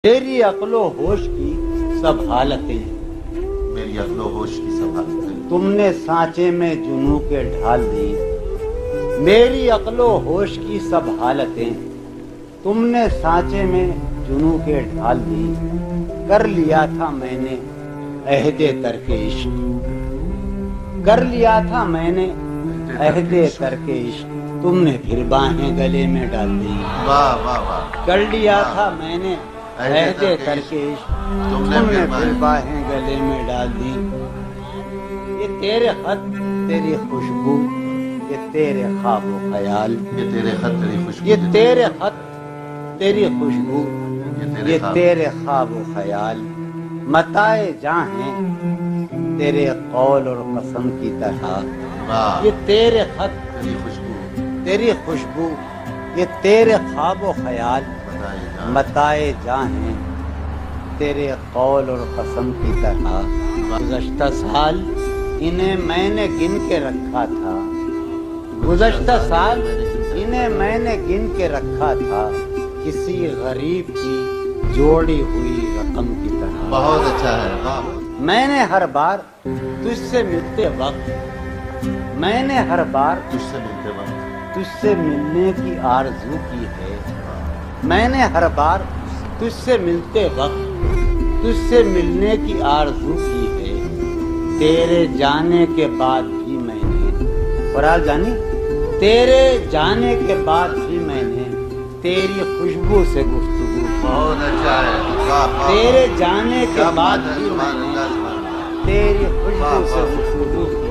میری عقل و ہوش کی سب حالتیں میری عقل و ہوش کی سب حالتیں تم نے سانچے میں جنوں کے ڈھال دی. میری عقل و ہوش کی سب حالتیں تم نے سانچے میں جنوں کے ڈھال دی. کر لیا تھا میں نے عہد ترک عشق، کر لیا تھا میں نے عہد ترک عشق، تم نے پھر باہیں گلے میں ڈال دی. واہ واہ واہ. کر لیا تھا میں نے عہد ترک عشق، تم نے پھر باہیں گلے میں ڈال دی. یہ تیرے خط تیری خوشبو، یہ تیرے خواب و خیال، یہ تیرے خط تیری خوشبو، یہ تیرے خط تیری خوشبو، یہ یہ تیرے خواب و خیال. متائے جاں ہیں تیرے قول اور قسم کی طرح. واہ. یہ تیرے خط تیری خوشبو، تیری خوشبو، یہ تیرے خواب و خیال. بتائے جاں. متائے جاں ہیں تیرے قول اور قسم کی طرح. گزشتہ سال انہیں میں نے گن کے رکھا تھا، گزشتہ سال انہیں میں نے گن کے رکھا تھا، کسی غریب کی جوڑی ہوئی رقم کی طرح. بہت اچھا ہے. واہ. میں نے ہر بار تجھ سے ملتے وقت، میں نے ہر بار تجھ سے ملتے وقت تجھ سے ملنے کی آرزو کی ہے. میں نے ہر بار تجھ سے ملتے وقت تجھ سے ملنے کی آرزو کی ہے. تیرے جانے کے بعد بھی میں نے، فرال جانی، تیرے جانے کے بعد بھی میں نے تیری خوشبو سے گفتگو کی. بہت اچھا ہے. واہ واہ. تیرے جانے کے کیا بعد بات ہے. بھی میں سبحان نے اللہ، سبحان اللہ. تیری خوشبو سے گفتگو کی.